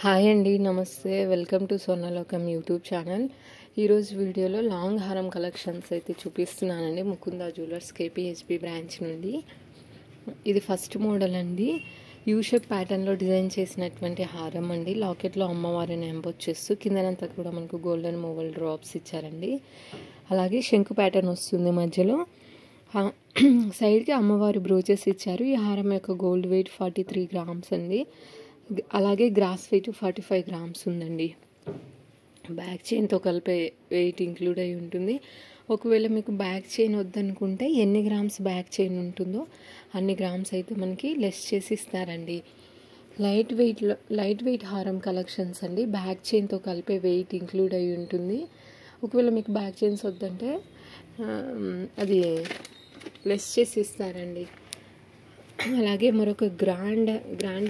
Hi అండి, నమస్తే. Welcome to Swarnalokam YouTube channel. ఈరోజు వీడియోలో లాంగ్ హారం కలెక్షన్స్ అయితే చూపిస్తున్నానండి. ముకుందా జ్యువెలర్స్ కేపీహెచ్బి బ్రాంచ్ నుండి. ఇది ఫస్ట్ మోడల్ అండి. యూ షేప్ ప్యాటర్న్లో డిజైన్ చేసినటువంటి హారం అండి. లాకెట్లో అమ్మవారిని ఎంబోస్ చేస్తూ కిందనంతా కూడా మనకు గోల్డెన్ మూవల్ డ్రాప్స్ ఇచ్చారండి. అలాగే శంకు ప్యాటర్న్ వస్తుంది మధ్యలో. సైడ్కి అమ్మవారి బ్రోచెస్ ఇచ్చారు. ఈ హారం యొక్క గోల్డ్ వెయిట్ 43 గ్రామ్స్ అండి. అలాగే గ్రాస్ వెయిట్ 45 గ్రామ్స్ ఉందండి. బ్యాక్ చైన్తో కలిపే వెయిట్ ఇంక్లూడ్ అయి ఉంటుంది. ఒకవేళ మీకు బ్యాక్ చైన్ వద్దనుకుంటే ఎన్ని గ్రామ్స్ బ్యాక్ చైన్ ఉంటుందో అన్ని గ్రామ్స్ అయితే మనకి లెస్ చేసి ఇస్తారండి. లైట్ వెయిట్ హారం కలెక్షన్స్ అండి. బ్యాక్ చైన్తో కలిపే వెయిట్ ఇంక్లూడ్ అయి ఉంటుంది. ఒకవేళ మీకు బ్యాక్ చైన్స్ వద్దంటే అది లెస్ చేసి ఇస్తారండి. అలాగే మరొక గ్రాండ్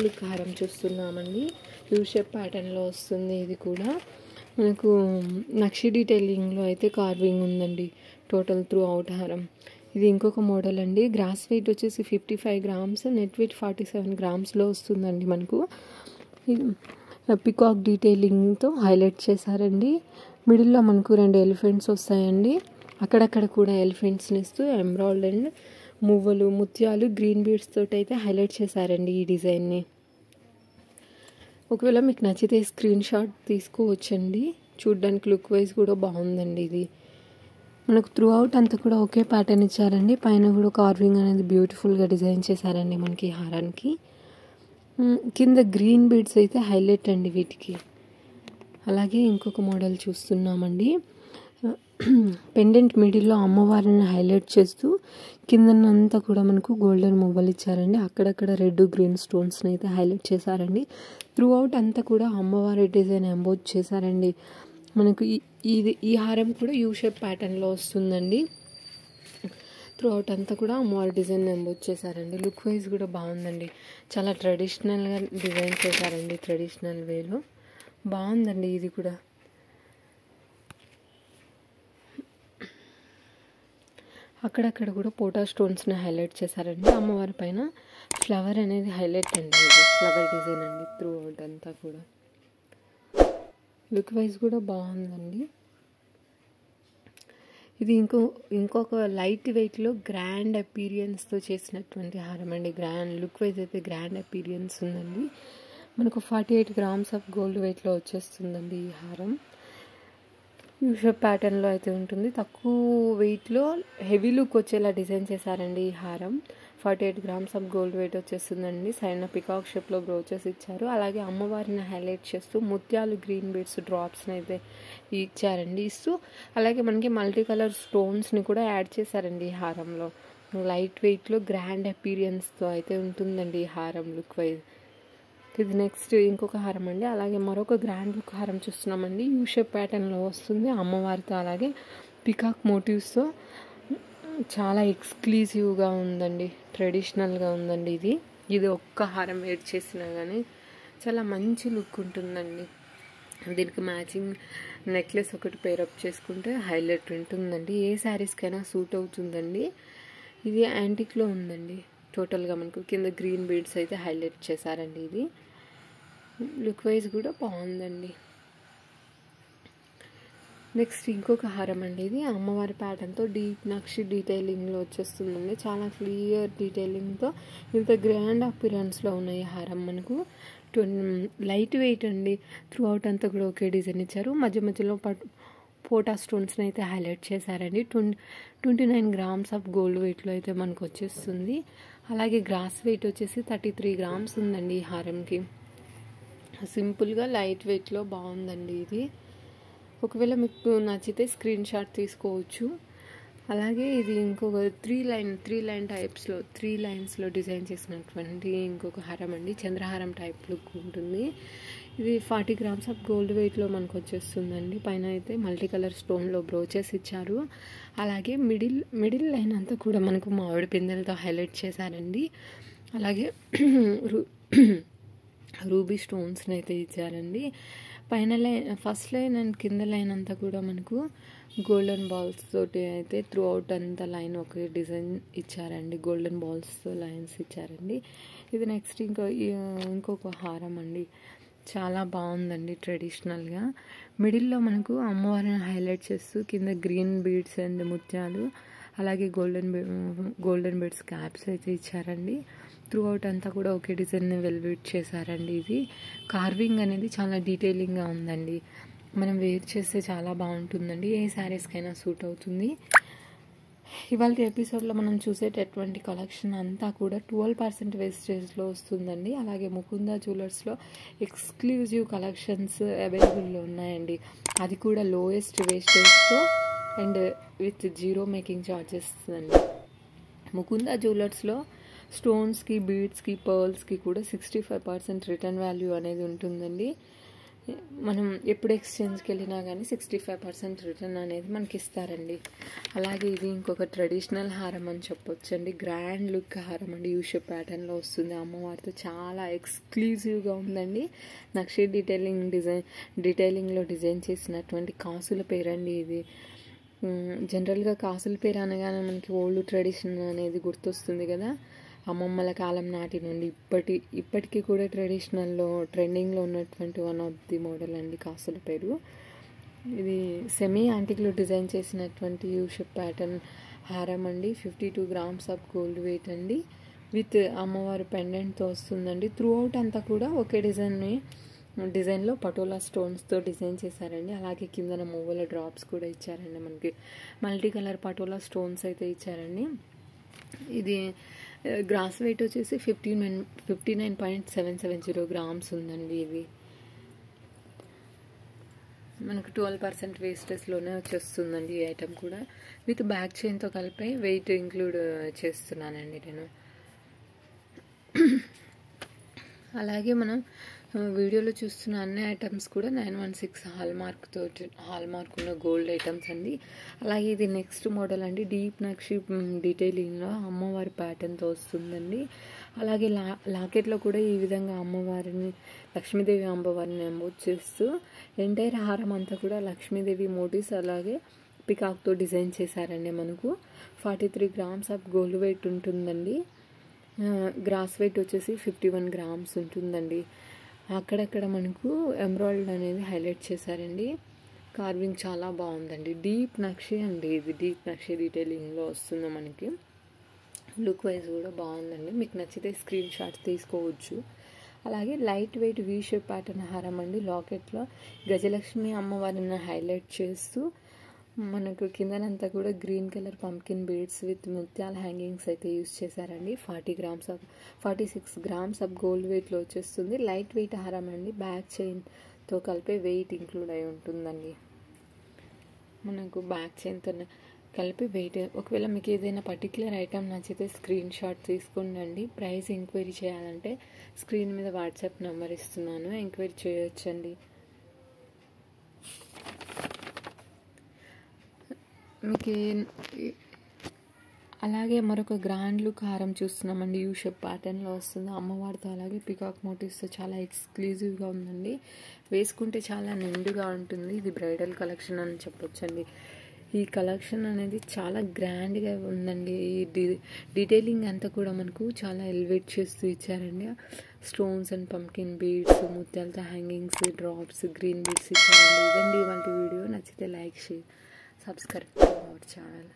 లుక్ హారం చూస్తున్నామండి. యూ షేప్ ప్యాటర్న్లో వస్తుంది. ఇది కూడా మనకు నక్షి డీటెయిలింగ్లో అయితే కార్వింగ్ ఉందండి టోటల్ త్రూ అవుట్ హారం. ఇది ఇంకొక మోడల్ అండి. గ్రాస్ వెయిట్ వచ్చేసి 55 గ్రామ్స్, నెట్ వెయిట్ 47 గ్రామ్స్లో వస్తుందండి. మనకు పికాక్ డీటెయిలింగ్తో హైలైట్ చేశారండి. మిడిల్లో మనకు 2 ఎలిఫెంట్స్ వస్తాయండి. అక్కడక్కడ కూడా ఎలిఫెంట్స్ని ఇస్తూ ఎమరాల్డ్ అండ్ మువ్వలు, ముత్యాలు, గ్రీన్ బీడ్స్ తోటి అయితే హైలైట్ చేశారండి ఈ డిజైన్ని. ఒకవేళ మీకు నచ్చితే స్క్రీన్ షాట్ తీసుకోవచ్చండి. చూడ్డానికి లుక్ వైజ్ కూడా బాగుందండి. ఇది మనకు త్రూ అవుట్ అంతా కూడా ఒకే ప్యాటర్న్ ఇచ్చారండి. పైన కూడా కార్వింగ్ అనేది బ్యూటిఫుల్గా డిజైన్ చేశారండి మనకి ఈ హారానికి. కింద గ్రీన్ బీడ్స్ అయితే హైలైట్ అండి వీటికి. అలాగే ఇంకొక మోడల్ చూస్తున్నామండి. పెండెంట్ మిడిల్లో అమ్మవారిని హైలైట్ చేస్తూ కిందనంతా కూడా మనకు గోల్డెన్ మువ్వలు ఇచ్చారండి. అక్కడక్కడ రెడ్, గ్రీన్ స్టోన్స్ని అయితే హైలైట్ చేశారండి. త్రూ అవుట్ అంతా కూడా అమ్మవారి డిజైన్ ఎంబోస్ చేశారండి. మనకు ఈ హారం కూడా యూ షేప్ ప్యాటర్న్లో వస్తుందండి. త్రూ అవుట్ అంతా కూడా అమ్మవారి డిజైన్ ఎంబోస్ చేశారండి. లుక్ వైజ్ కూడా బాగుందండి. చాలా ట్రెడిషనల్గా డిజైన్ చేశారండి. ట్రెడిషనల్ వేలో బాగుందండి. ఇది కూడా అక్కడక్కడ కూడా పోటా స్టోన్స్ని హైలైట్ చేశారండి. అమ్మవారి పైన ఫ్లవర్ అనేది హైలైట్ అండి. ఫ్లవర్ డిజైన్ అండి త్రూ అవుట్ అంతా కూడా. లుక్ వైజ్ కూడా బాగుందండి. ఇది ఇంకొక లైట్ వెయిట్లో గ్రాండ్ అపీరియన్స్తో చేసినటువంటి హారం అండి. లుక్ వైజ్ అయితే గ్రాండ్ అపీరియన్స్ ఉందండి. మనకు 48 గ్రామ్స్ ఆఫ్ గోల్డ్ వెయిట్లో వచ్చేస్తుందండి ఈ హారం. యూ షేప్ ప్యాటర్న్లో అయితే ఉంటుంది. తక్కువ వెయిట్లో హెవీ లుక్ వచ్చేలా డిజైన్ చేశారండి ఈ హారం. 48 గ్రామ్స్ ఆఫ్ గోల్డ్ వెయిట్ వచ్చేస్తుందండి. సైడ్న పికాక్ షేప్లో బ్రోచెస్ ఇచ్చారు. అలాగే అమ్మవారిని హైలైట్ చేస్తూ ముత్యాలు, గ్రీన్ బీడ్స్ డ్రాప్స్ని అయితే ఇచ్చారండి. అలాగే మనకి మల్టీ కలర్ స్టోన్స్ని కూడా యాడ్ చేశారండి ఈ హారంలో. లైట్ వెయిట్లో గ్రాండ్ అపీరియన్స్తో అయితే ఉంటుందండి ఈ హారం లుక్ వైజ్. ఇది నెక్స్ట్ ఇంకొక హారం అండి. అలాగే మరొక గ్రాండ్ లుక్ హారం చూస్తున్నామండి. యూ షేప్ ప్యాటర్న్లో వస్తుంది అమ్మవారితో. అలాగే పికాక్ మోటివ్స్తో చాలా ఎక్స్క్లూజివ్గా ఉందండి. ట్రెడిషనల్గా ఉందండి. ఇది ఒక్క హారం వేర్ చేసినా కానీ చాలా మంచి లుక్ ఉంటుందండి. దీనికి మ్యాచింగ్ నెక్లెస్ ఒకటి పేరప్ చేసుకుంటే హైలైట్ ఉంటుందండి. ఏ శారీస్కైనా సూట్ అవుతుందండి. ఇది యాంటిక్లో ఉందండి. టోటల్గా మనకు కింద గ్రీన్ బీడ్స్ అయితే హైలైట్ చేశారండి. ఇది లుక్ వైజ్ కూడా బాగుందండి. నెక్స్ట్ ఇంకొక హారం అండి. ఇది అమ్మవారి ప్యాటర్న్తో డీప్ నక్షి డీటెయిలింగ్లో వచ్చేస్తుందండి. చాలా క్లియర్ డీటెయిలింగ్తో ఇంత గ్రాండ్ అపిరెన్స్లో ఉన్నాయి హారం. మనకు లైట్ వెయిట్ అండి. త్రూ అవుట్ అంతా కూడా ఒకే డిజైన్ ఇచ్చారు. మధ్యలో పోటా స్టోన్స్ని అయితే హైలైట్ చేశారండి. 29 గ్రామ్స్ ఆఫ్ గోల్డ్ వెయిట్లో అయితే మనకు వచ్చేస్తుంది. అలాగే గ్రాస్ వెయిట్ వచ్చేసి 33 గ్రామ్స్ ఉందండి ఈ హారంకి. సింపుల్గా లైట్ వెయిట్లో బాగుందండి ఇది. ఒకవేళ మీకు నచ్చితే స్క్రీన్ షాట్ తీసుకోవచ్చు. అలాగే ఇది ఇంకొక త్రీ లైన్స్లో డిజైన్ చేసినటువంటి ఇంకొక హారం అండి. చంద్రహారం టైప్ లుక్ ఉంటుంది. ఇది 40 గ్రామ్స్ ఆఫ్ గోల్డ్ వెయిట్లో మనకు వచ్చేస్తుందండి. పైన అయితే మల్టీ కలర్ స్టోన్లో బ్రోచెస్ ఇచ్చారు. అలాగే మిడిల్ లైన్ అంతా కూడా మనకు మామిడి పిందెలతో హైలైట్ చేశారండి. అలాగే రూబీ స్టోన్స్ని అయితే ఇచ్చారండి. పైన లైన్, ఫస్ట్ లైన్ అండ్ కింద లైన్ అంతా కూడా మనకు గోల్డెన్ బాల్స్ తోటి అయితే త్రూ అవుట్ అంతా లైన్ ఒకే డిజైన్ ఇచ్చారండి. గోల్డెన్ బాల్స్తో లైన్స్ ఇచ్చారండి. ఇది నెక్స్ట్ ఇంకొక హారం అండి. చాలా బాగుందండి ట్రెడిషనల్గా. మిడిల్లో మనకు అమ్మవారిని హైలైట్ చేస్తూ కింద గ్రీన్ బీడ్స్ అండ్ ముత్యాలు, అలాగే గోల్డెన్ బీడ్స్ క్యాప్స్ అయితే ఇచ్చారండి. త్రూ అవుట్ అంతా కూడా ఒకే డిజైన్ని వెల్వెట్ చేశారండి. ఇది కార్వింగ్ అనేది చాలా డీటెయిలింగ్గా ఉందండి. మనం వేర్ చేస్తే చాలా బాగుంటుందండి. ఏ శారీస్కైనా సూట్ అవుతుంది. ఇవాళ ఎపిసోడ్లో మనం చూసేటటువంటి కలెక్షన్ అంతా కూడా 12% వేస్టేజ్లో వస్తుందండి. అలాగే ముకుందా జ్యువెలర్స్లో ఎక్స్క్లూజివ్ కలెక్షన్స్ అవైలబుల్లో ఉన్నాయండి. అది కూడా లోయెస్ట్ వేస్టేజ్తో and with zero making charges అండి. ముకుందా జ్యువెలర్స్లో స్టోన్స్కి, బీడ్స్కి, పర్ల్స్కి కూడా 65% రిటర్న్ వాల్యూ అనేది ఉంటుందండి. మనం ఎప్పుడు ఎక్స్చేంజ్కి వెళ్ళినా కానీ 65% రిటర్న్ అనేది మనకి ఇస్తారండి. అలాగే ఇది ఇంకొక ట్రెడిషనల్ హారం అని చెప్పొచ్చండి. గ్రాండ్ లుక్ హారం అండి. యూషేప్ ప్యాటర్న్లో వస్తుంది. అమ్మవారితో చాలా ఎక్స్క్లూజివ్గా ఉందండి. నక్షి డీటెయిలింగ్లో డిజైన్ చేసినటువంటి కాసుల పేరండి ఇది. జనరల్గా కాసుల పేరు అనగానే మనకి ఓల్డ్ ట్రెడిషన్ అనేది గుర్తొస్తుంది కదా. అమ్మమ్మల కాలం నాటి నుండి ఇప్పటికీ కూడా ట్రెండింగ్లో ఉన్నటువంటి వన్ ఆఫ్ ది మోడల్ అండి కాసుల పేరు. ఇది సెమీ యాంటిక్లో డిజైన్ చేసినటువంటి యూషేప్ ప్యాటర్న్ హారం అండి. 52 grams ఆఫ్ గోల్డ్ వెయిట్ అండి. విత్ అమ్మవారి పెండెంట్తో వస్తుందండి. త్రూ అవుట్ అంతా కూడా ఒకే డిజైన్లో పటోలా స్టోన్స్తో డిజైన్ చేశారండి. అలాగే కిందన మూవల డ్రాప్స్ కూడా ఇచ్చారండి. మనకి మల్టీ కలర్ పటోలా స్టోన్స్ అయితే ఇచ్చారండి. ఇది గ్రాస్ వెయిట్ వచ్చేసి 59.770 grams ఉందండి. ఇది మనకు 12% వేస్టేజ్లోనే వచ్చేస్తుందండి. ఈ ఐటమ్ కూడా విత్ బ్యాక్ చైన్తో కలిపి వెయిట్ ఇంక్లూడ్ చేస్తున్నానండి నేను. అలాగే మనం వీడియోలో చూస్తున్న అన్ని ఐటమ్స్ కూడా 916 హాల్మార్క్ ఉన్న గోల్డ్ ఐటమ్స్ అండి. అలాగే ఇది నెక్స్ట్ మోడల్ అండి. డీప్ నక్షి డీటెయిలింగ్లో అమ్మవారి ప్యాటర్న్తో వస్తుందండి. అలాగే లాకెట్లో కూడా ఈ విధంగా అమ్మవారిని, లక్ష్మీదేవి అమ్మవారిని ఎంబోజ్ చేస్తూ ఎంటైర్ హారం అంతా కూడా లక్ష్మీదేవి మోటివ్స్ అలాగే పికాక్తో డిజైన్ చేశారండి. మనకు 43 grams ఆఫ్ గోల్డ్ వెయిట్ ఉంటుందండి. గ్రాస్ వెయిట్ వచ్చేసి 51 grams ఉంటుందండి. అక్కడక్కడ మనకు ఎమరాల్డ్ అనేది హైలైట్ చేశారండి. కార్వింగ్ చాలా బాగుందండి. డీప్ నక్షి అండి. ఇది డీప్ నక్షి డీటెయిలింగ్లో వస్తుంది. మనకి లుక్ వైజ్ కూడా బాగుందండి. మీకు నచ్చితే స్క్రీన్ షాట్స్ తీసుకోవచ్చు. అలాగే light weight V shape pattern హారం అండి. లాకెట్లో గజలక్ష్మి అమ్మవారిని హైలైట్ చేస్తూ మనకు కిందనంతా కూడా green colour pumpkin beads with ముత్యాల హ్యాంగింగ్స్ అయితే యూజ్ చేశారండి. 46 grams ఆఫ్ గోల్డ్ వెయిట్లో వచ్చేస్తుంది. లైట్ వెయిట్ హారం అండి. బ్యాక్ చైన్తో కలిపి వెయిట్ ఇంక్లూడ్ అయి ఉంటుందండి. మనకు బ్యాక్ చైన్తో కలిపి వెయిట్. ఒకవేళ మీకు ఏదైనా పర్టికులర్ ఐటమ్ నచ్చితే స్క్రీన్ షాట్ తీసుకోండి. ప్రైస్ ఎంక్వైరీ చేయాలంటే స్క్రీన్ మీద వాట్సాప్ నెంబర్ ఇస్తున్నాను, ఎంక్వైరీ చేయొచ్చండి. మీకు అలాగే మరొక గ్రాండ్ లుక్ హారం చూస్తున్నామండి. యూషేప్ ప్యాటర్న్లో వస్తుంది. అమ్మవారితో అలాగే పికాక్ మోటివ్స్తో చాలా ఎక్స్క్లూజివ్గా ఉందండి. వేసుకుంటే చాలా నిండుగా ఉంటుంది. ఇది బ్రైడల్ కలెక్షన్ అని చెప్పొచ్చండి. ఈ కలెక్షన్ అనేది చాలా గ్రాండ్గా ఉందండి. ఈ డీటెయిలింగ్ అంతా కూడా మనకు చాలా ఎలివేట్ చేస్తూ ఇచ్చారండి. స్టోన్స్ అండ్ పంకిన్ బీడ్స్, ముత్యాలతో హ్యాంగింగ్స్, డ్రాప్స్, గ్రీన్ బీడ్స్ ఇచ్చారండి. ఇదండి ఇవాళ వీడియో. నచ్చితే like, share, subscribe to our channel.